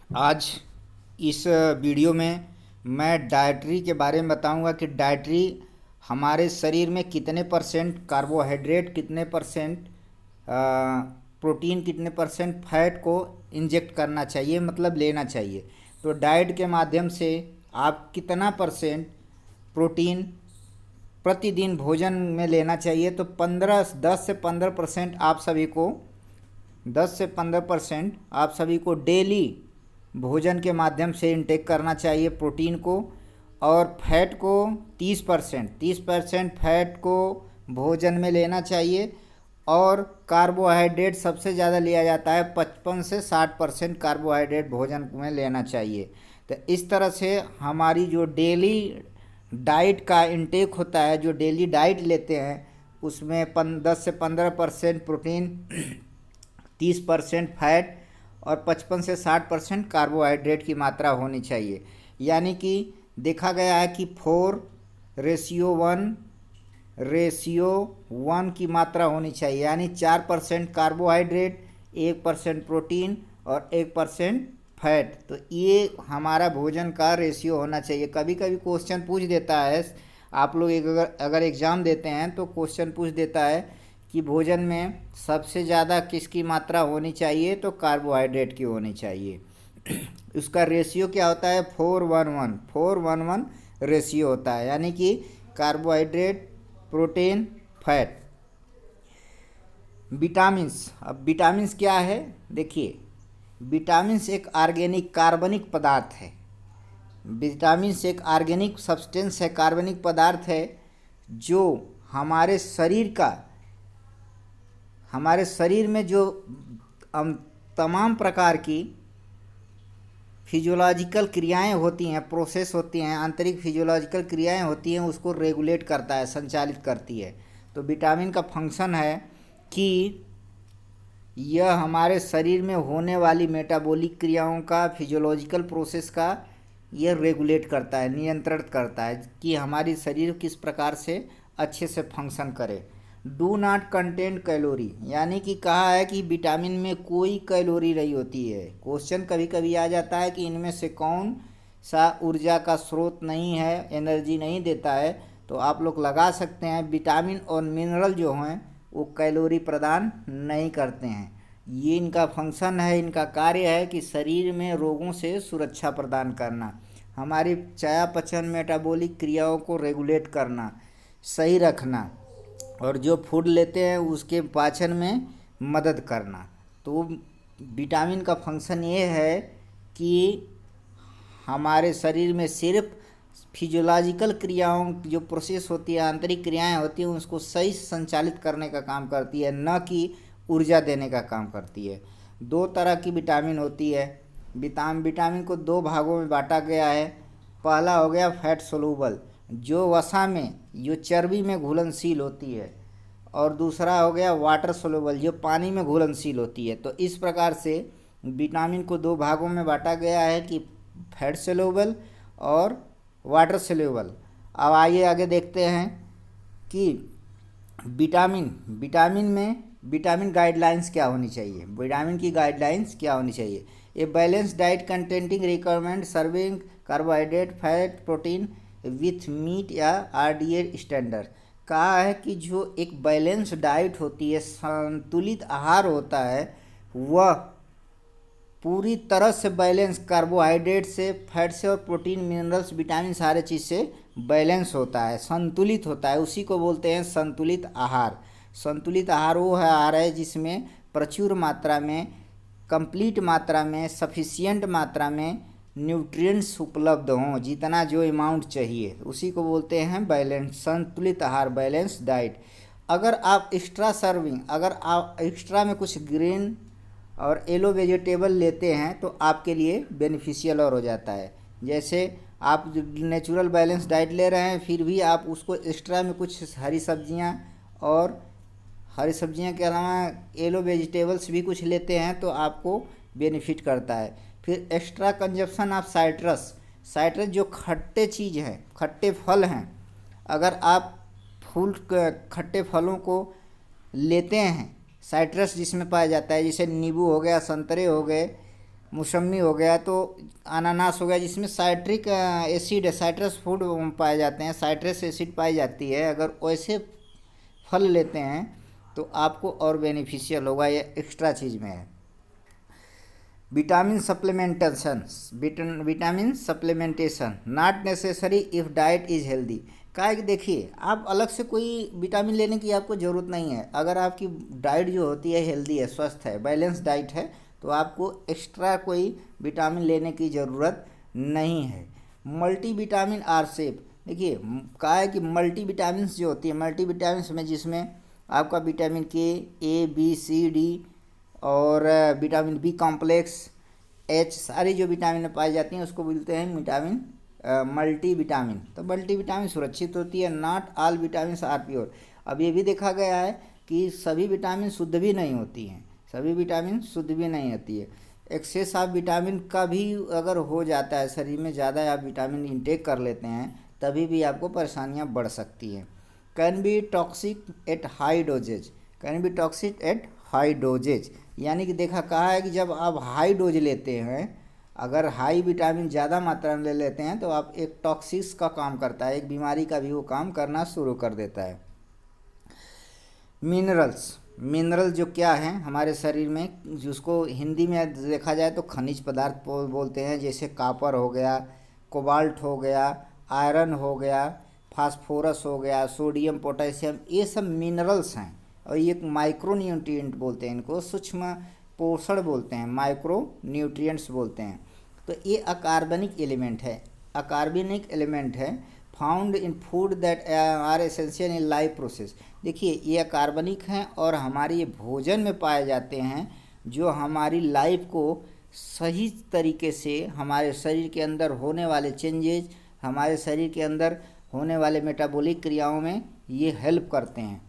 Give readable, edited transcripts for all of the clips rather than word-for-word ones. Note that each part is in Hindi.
आज इस वीडियो में मैं डाइटरी के बारे में बताऊंगा कि डाइटरी हमारे शरीर में कितने परसेंट कार्बोहाइड्रेट, कितने परसेंट प्रोटीन, कितने परसेंट फैट को इंजेक्ट करना चाहिए, मतलब लेना चाहिए। तो डाइट के माध्यम से आप कितना परसेंट प्रोटीन प्रतिदिन भोजन में लेना चाहिए, तो 15 10 से 15% आप सभी को 10 से 15% आप सभी को डेली भोजन के माध्यम से इंटेक करना चाहिए प्रोटीन को। और फैट को 30% फैट को भोजन में लेना चाहिए। और कार्बोहाइड्रेट सबसे ज़्यादा लिया जाता है, 55 से 60% कार्बोहाइड्रेट भोजन में लेना चाहिए। तो इस तरह से हमारी जो डेली डाइट का इंटेक होता है, जो डेली डाइट लेते हैं, उसमें 10 से 15% प्रोटीन, 30% फैट और 55 से 60% कार्बोहाइड्रेट की मात्रा होनी चाहिए। यानी कि देखा गया है कि 4:1 की मात्रा होनी चाहिए, यानी 4% कार्बोहाइड्रेट, 1% प्रोटीन और 1% फैट। तो ये हमारा भोजन का रेशियो होना चाहिए। कभी कभी क्वेश्चन पूछ देता है, आप लोग अगर एग्ज़ाम देते हैं तो क्वेश्चन पूछ देता है कि भोजन में सबसे ज़्यादा किसकी मात्रा होनी चाहिए, तो कार्बोहाइड्रेट की होनी चाहिए। उसका रेशियो क्या होता है? 4:1 रेशियो होता है, यानी कि कार्बोहाइड्रेट, प्रोटीन, फैट। विटामिन्स, अब विटामिन्स क्या है? देखिए, विटामिन्स एक ऑर्गेनिक कार्बनिक पदार्थ है। विटामिन्स एक ऑर्गेनिक सब्सटेंस है, कार्बनिक पदार्थ है, जो हमारे शरीर में जो तमाम प्रकार की फिजियोलॉजिकल क्रियाएं होती हैं, प्रोसेस होती हैं, आंतरिक फिजियोलॉजिकल क्रियाएं होती हैं, उसको रेगुलेट करता है, संचालित करती है। तो विटामिन का फंक्शन है कि यह हमारे शरीर में होने वाली मेटाबॉलिक क्रियाओं का, फिजियोलॉजिकल प्रोसेस का यह रेगुलेट करता है, नियंत्रित करता है कि हमारी शरीर किस प्रकार से अच्छे से फंक्शन करे। डू नॉट कंटेन कैलोरी, यानी कि कहा है कि विटामिन में कोई कैलोरी नहीं होती है। क्वेश्चन कभी कभी आ जाता है कि इनमें से कौन सा ऊर्जा का स्रोत नहीं है, एनर्जी नहीं देता है, तो आप लोग लगा सकते हैं विटामिन और मिनरल जो हैं वो कैलोरी प्रदान नहीं करते हैं। ये इनका फंक्शन है, इनका कार्य है कि शरीर में रोगों से सुरक्षा प्रदान करना, हमारी चयापचय मेटाबॉलिक क्रियाओं को रेगुलेट करना, सही रखना, और जो फूड लेते हैं उसके पाचन में मदद करना। तो विटामिन का फंक्शन ये है कि हमारे शरीर में सिर्फ फिजियोलॉजिकल क्रियाओं जो प्रोसेस होती है, आंतरिक क्रियाएं होती हैं, उसको सही संचालित करने का काम करती है, न कि ऊर्जा देने का काम करती है। दो तरह की विटामिन होती है। विटामिन को दो भागों में बांटा गया है। पहला हो गया फैट सोलूबल, जो वसा में, जो चर्बी में घुलनशील होती है, और दूसरा हो गया वाटर सोलूबल, जो पानी में घुलनशील होती है। तो इस प्रकार से विटामिन को दो भागों में बांटा गया है कि फैट सोलूबल और वाटर सोलूबल। अब आइए आगे देखते हैं कि विटामिन गाइडलाइंस क्या होनी चाहिए। विटामिन की गाइडलाइंस क्या होनी चाहिए? A balance diet containing requirement serving carbohydrate, fat, protein with meet या आरडीए स्टैंडर्ड। कहा है कि जो एक बैलेंस डाइट होती है, संतुलित आहार होता है, वह पूरी तरह से बैलेंस, कार्बोहाइड्रेट से, फैट से और प्रोटीन, मिनरल्स, विटामिन, सारे चीज़ से बैलेंस होता है, संतुलित होता है। उसी को बोलते हैं संतुलित आहार। संतुलित आहार वो है आहार है जिसमें प्रचुर मात्रा में, कंप्लीट मात्रा में, सफिशियंट मात्रा में न्यूट्रिएंट्स उपलब्ध हों, जितना जो अमाउंट चाहिए, उसी को बोलते हैं बैलेंस, संतुलित आहार, बैलेंस डाइट। अगर आप एक्स्ट्रा में कुछ ग्रीन और येलो वेजिटेबल लेते हैं तो आपके लिए बेनिफिशियल और हो जाता है। जैसे आप नेचुरल बैलेंस डाइट ले रहे हैं, फिर भी आप उसको एक्स्ट्रा में कुछ हरी सब्जियां, और हरी सब्जियां के अलावा येलो वेजिटेबल्स भी कुछ लेते हैं तो आपको बेनिफिट करता है। फिर एक्स्ट्रा कंजप्शन ऑफ साइट्रस जो खट्टे चीज़ हैं, खट्टे फल हैं, अगर आप खट्टे फलों को लेते हैं, साइट्रस जिसमें पाया जाता है, जैसे नींबू हो गया, संतरे हो गए, मौसमी हो गया, तो अनानास हो गया जिसमें साइट्रिक एसिड है, साइट्रस फूड पाए जाते हैं, साइट्रस एसिड पाई जाती है। अगर वैसे फल लेते हैं तो आपको और बेनिफिशियल होगा, ये एक्स्ट्रा चीज़ में है। Vitamin supplementation, vitamin supplementation not necessary if diet is healthy. क्या है कि देखिए, आप अलग से कोई विटामिन लेने की आपको ज़रूरत नहीं है। अगर आपकी डाइट जो होती है हेल्दी है, स्वस्थ है, बैलेंस डाइट है, तो आपको एक्स्ट्रा कोई विटामिन लेने की ज़रूरत नहीं है। मल्टी विटामिन आर सेफ, देखिए कहा है कि मल्टी विटामिन जो होती है, मल्टी विटामिन में जिसमें आपका vitamin K, A, B, C, D और विटामिन बी कॉम्प्लेक्स, एच, सारी जो विटामिन पाई जाती हैं उसको बोलते हैं विटामिन मल्टी विटामिन। तो मल्टी विटामिन सुरक्षित होती है। Not all vitamin are pure. अब ये भी देखा गया है कि सभी विटामिन शुद्ध भी नहीं होती हैं, सभी विटामिन शुद्ध भी नहीं होती है। एक्सेस ऑफ विटामिन का भी अगर हो जाता है, शरीर में ज़्यादा आप विटामिन इंटेक कर लेते हैं, तभी भी आपको परेशानियां बढ़ सकती हैं। Can be toxic at high doses, can be toxic at high doses, यानी कि देखा कहा है कि जब आप हाई डोज लेते हैं, अगर हाई विटामिन ज़्यादा मात्रा में ले लेते हैं तो आप एक टॉक्सिस का काम करता है, एक बीमारी का भी वो काम करना शुरू कर देता है। मिनरल्स, मिनरल जो क्या है हमारे शरीर में, जिसको हिंदी में देखा जाए तो खनिज पदार्थ बोलते हैं, जैसे कॉपर हो गया, कोबाल्ट हो गया, आयरन हो गया, फास्फोरस हो गया, सोडियम, पोटेशियम, ये सब मिनरल्स हैं। और ये माइक्रो न्यूट्रिएंट बोलते हैं, इनको सूक्ष्म पोषण बोलते हैं, माइक्रो न्यूट्रिएंट्स बोलते हैं। तो ये अकार्बनिक एलिमेंट है, अकार्बनिक एलिमेंट है, found in food that are essential in life process. देखिए ये अकार्बनिक हैं और हमारे ये भोजन में पाए जाते हैं, जो हमारी लाइफ को सही तरीके से, हमारे शरीर के अंदर होने वाले चेंजेज, हमारे शरीर के अंदर होने वाले मेटाबॉलिक क्रियाओं में ये हेल्प करते हैं।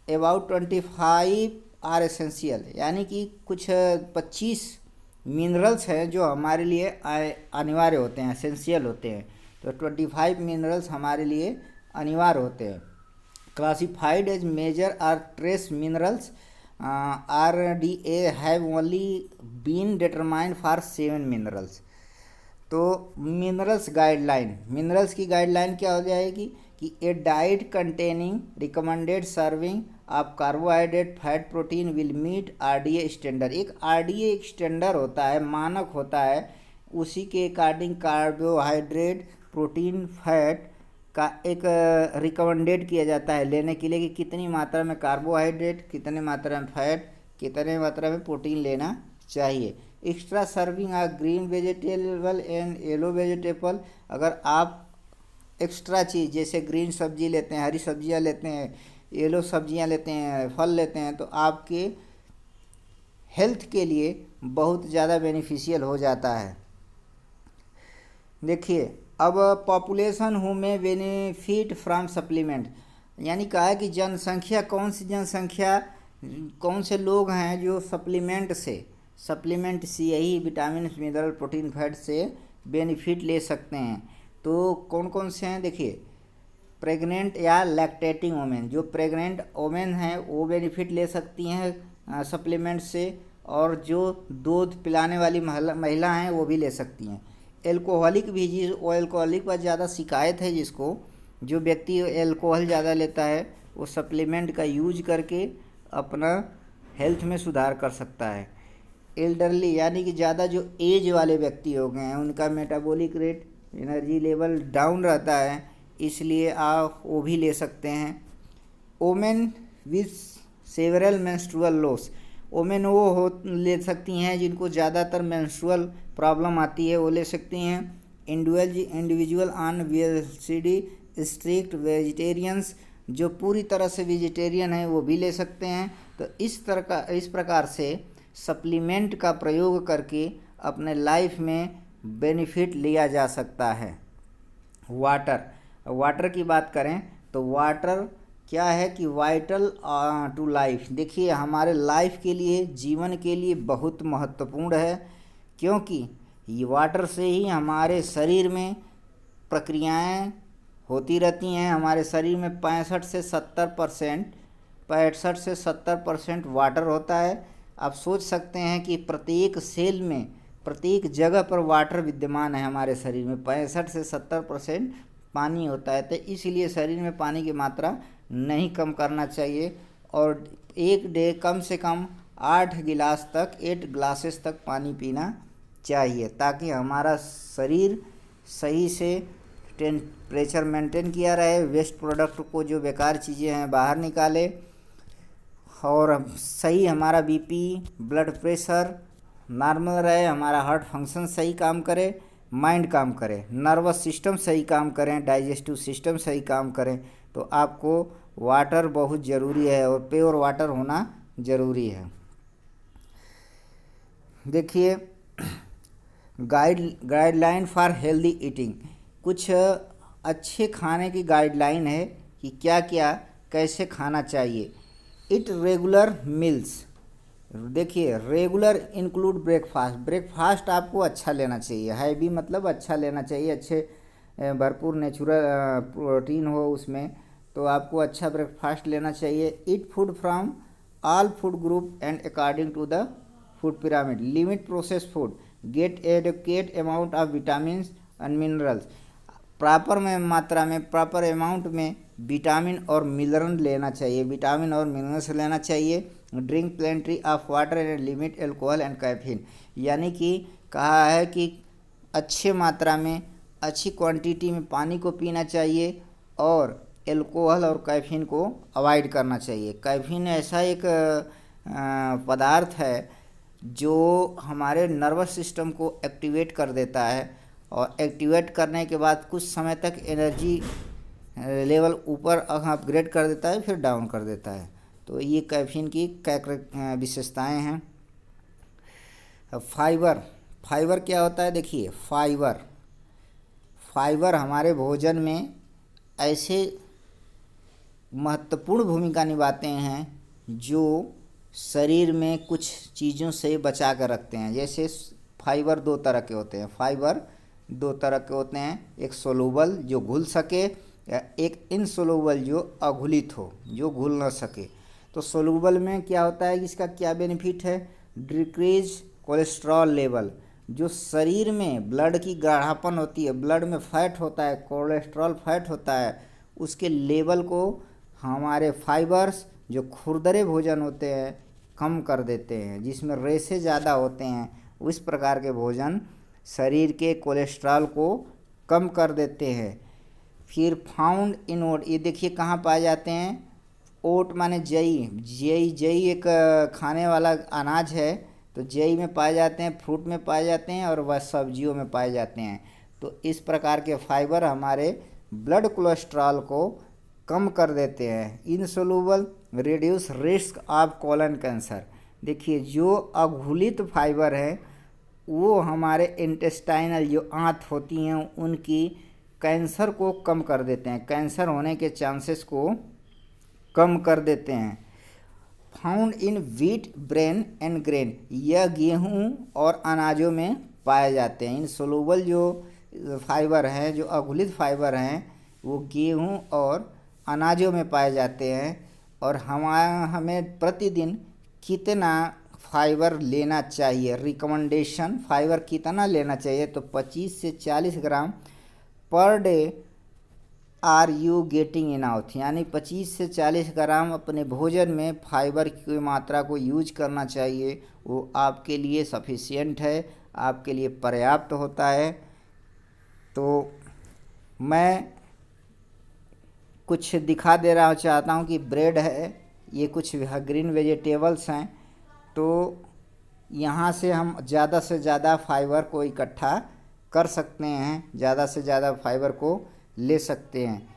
अबाउट 25 आर एसेंशियल, यानी कि कुछ 25 मिनरल्स हैं जो हमारे लिए अनिवार्य होते हैं, एसेंशियल होते हैं। तो 25 मिनरल्स हमारे लिए अनिवार्य होते हैं। Classified as major or trace minerals, RDA have only been determined for 7 minerals. तो मिनरल्स गाइडलाइन, मिनरल्स की गाइडलाइन क्या हो जाएगी कि a diet containing recommended serving of carbohydrate, fat, protein will meet RDA standard. एक RDA एक स्टैंडर्ड होता है, मानक होता है, उसी के अकॉर्डिंग कार्बोहाइड्रेट, प्रोटीन, फैट का एक रिकमेंडेड किया जाता है लेने के लिए कि कितनी मात्रा में कार्बोहाइड्रेट, कितने मात्रा में फैट, कितने मात्रा में प्रोटीन लेना चाहिए। Extra serving of green vegetable and yellow vegetable, अगर आप एक्स्ट्रा चीज़ जैसे ग्रीन सब्जी लेते हैं, हरी सब्जियां लेते हैं, येलो सब्जियां लेते हैं, फल लेते हैं, तो आपके हेल्थ के लिए बहुत ज़्यादा बेनिफिशियल हो जाता है। देखिए अब पॉपुलेशन हु में बेनिफिट फ्रॉम सप्लीमेंट, यानी कहा है कि जनसंख्या, कौन सी जनसंख्या, कौन से लोग हैं जो सप्लीमेंट से यही विटामिन, मिनरल, प्रोटीन, फैट से बेनिफिट ले सकते हैं। तो कौन कौन से हैं, देखिए प्रेग्नेंट या लैक्टेटिंग वोमेन, जो प्रेग्नेंट वोमेन हैं वो बेनिफिट ले सकती हैं सप्लीमेंट से, और जो दूध पिलाने वाली महिला हैं वो भी ले सकती हैं। एल्कोहलिक भी, वो एल्कोहलिक पर ज़्यादा शिकायत है जिसको, जो व्यक्ति एल्कोहल ज़्यादा लेता है वो सप्लीमेंट का यूज करके अपना हेल्थ में सुधार कर सकता है। एल्डरली, यानी कि ज़्यादा जो एज वाले व्यक्ति हो गए हैं, उनका metabolic rate, energy level down रहता है, इसलिए आप वो भी ले सकते हैं। Women with several menstrual loss, women वो हो ले सकती हैं जिनको ज़्यादातर मेंस्ट्रुअल प्रॉब्लम आती है, वो ले सकती हैं। इंडिविजुअल ऑन वेजिडी स्ट्रिक्ट वेजिटेरियंस, जो पूरी तरह से वेजिटेरियन है वो भी ले सकते हैं। तो इस प्रकार से सप्लीमेंट का प्रयोग करके अपने लाइफ में बेनिफिट लिया जा सकता है। वाटर की बात करें तो वाटर क्या है कि वाइटल टू लाइफ, देखिए हमारे लाइफ के लिए, जीवन के लिए बहुत महत्वपूर्ण है, क्योंकि ये वाटर से ही हमारे शरीर में प्रक्रियाएं होती रहती हैं। हमारे शरीर में 65 से 70% वाटर होता है। आप सोच सकते हैं कि प्रत्येक सेल में प्रत्येक जगह पर वाटर विद्यमान है हमारे शरीर में। 65 से 70% पानी होता है, तो इसलिए शरीर में पानी की मात्रा नहीं कम करना चाहिए। और एक डे कम से कम 8 गिलास तक 8 ग्लासेस तक पानी पीना चाहिए, ताकि हमारा शरीर सही से टेम्परेचर मेंटेन किया रहे, वेस्ट प्रोडक्ट को जो बेकार चीज़ें हैं बाहर निकाले, और सही हमारा बीपी ब्लड प्रेशर नॉर्मल रहे, हमारा हार्ट फंक्शन सही काम करे, माइंड काम करे, नर्वस सिस्टम सही काम करें, डाइजेस्टिव सिस्टम सही काम करें। तो आपको वाटर बहुत ज़रूरी है और प्योर वाटर होना ज़रूरी है। देखिए, गाइडलाइन फॉर हेल्दी ईटिंग, कुछ अच्छे खाने की गाइडलाइन है कि क्या क्या कैसे खाना चाहिए। इट रेगुलर मील्स, देखिए रेगुलर इंक्लूड ब्रेकफास्ट, ब्रेकफास्ट आपको अच्छा लेना चाहिए, हैवी मतलब अच्छा लेना चाहिए, अच्छे भरपूर नेचुरल प्रोटीन हो उसमें, तो आपको अच्छा ब्रेकफास्ट लेना चाहिए। Eat food from all food group and according to the food pyramid, limit process food, get adequate amount of vitamin and minerals, proper में मात्रा में प्रॉपर अमाउंट में विटामिन और मिनरल लेना चाहिए, विटामिन और मिनरल्स लेना चाहिए। Drink plenty of water and limit alcohol and caffeine, यानी कि कहा है कि अच्छे मात्रा में अच्छी क्वांटिटी में पानी को पीना चाहिए और एल्कोहल और कैफीन को अवॉइड करना चाहिए। कैफीन ऐसा एक पदार्थ है जो हमारे नर्वस सिस्टम को एक्टिवेट कर देता है, और एक्टिवेट करने के बाद कुछ समय तक एनर्जी लेवल ऊपर अपग्रेड कर देता है, फिर डाउन कर देता है। तो ये कैफीन की क्या विशेषताएं हैं। फाइबर, फाइबर क्या होता है? देखिए, फाइबर हमारे भोजन में ऐसे महत्वपूर्ण भूमिका निभाते हैं जो शरीर में कुछ चीज़ों से बचा कर रखते हैं। जैसे फाइबर दो तरह के होते हैं, एक सोलूबल जो घुल सके, या एक इनसोलूबल जो अघुलित हो, जो घुल ना सके। तो सोलूबल में क्या होता है, इसका क्या बेनिफिट है? डिक्रीज कोलेस्ट्रॉल लेवल, जो शरीर में ब्लड की गाढ़ापन होती है, ब्लड में फैट होता है, कोलेस्ट्रॉल फैट होता है, उसके लेवल को हमारे फाइबर्स जो खुरदरे भोजन होते हैं कम कर देते हैं, जिसमें रेशे ज़्यादा होते हैं। उस प्रकार के भोजन शरीर के कोलेस्ट्रॉल को कम कर देते हैं। फिर फाउंड इन ओट, ये देखिए कहाँ पाए जाते हैं? ओट माने जई एक खाने वाला अनाज है, तो जई में पाए जाते हैं, फ्रूट में पाए जाते हैं, और वह सब्जियों में पाए जाते हैं। तो इस प्रकार के फाइबर हमारे ब्लड कोलेस्ट्रॉल को कम कर देते हैं। Insoluble reduce risk of colon cancer, देखिए जो अघुलित फाइबर है वो हमारे इंटेस्टाइनल जो आंत होती हैं उनकी कैंसर को कम कर देते हैं, कैंसर होने के चांसेस को कम कर देते हैं। Found in wheat brain and grain, यह गेहूं और अनाजों में पाए जाते हैं। इन सोलूबल जो फाइबर हैं, जो अघुलित फाइबर हैं, वो गेहूं और अनाजों में पाए जाते हैं। और हमें प्रतिदिन कितना फाइबर लेना चाहिए, रिकमेंडेशन फाइबर कितना लेना चाहिए? तो 25 से 40 gram per day are you getting enough, यानी 25 से 40 ग्राम अपने भोजन में फाइबर की मात्रा को यूज करना चाहिए। वो आपके लिए सफिशिएंट है, आपके लिए पर्याप्त होता है। तो मैं कुछ दिखा दे रहा चाहता हूँ कि ब्रेड है, ये कुछ ग्रीन वेजिटेबल्स हैं, तो यहाँ से हम ज़्यादा से ज़्यादा फाइबर को इकट्ठा कर सकते हैं, ज़्यादा से ज़्यादा फाइबर को ले सकते हैं।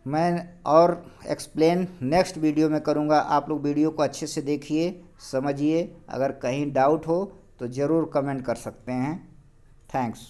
मैं और एक्सप्लेन नेक्स्ट वीडियो में करूँगा। आप लोग वीडियो को अच्छे से देखिए, समझिए। अगर कहीं डाउट हो तो ज़रूर कमेंट कर सकते हैं। थैंक्स।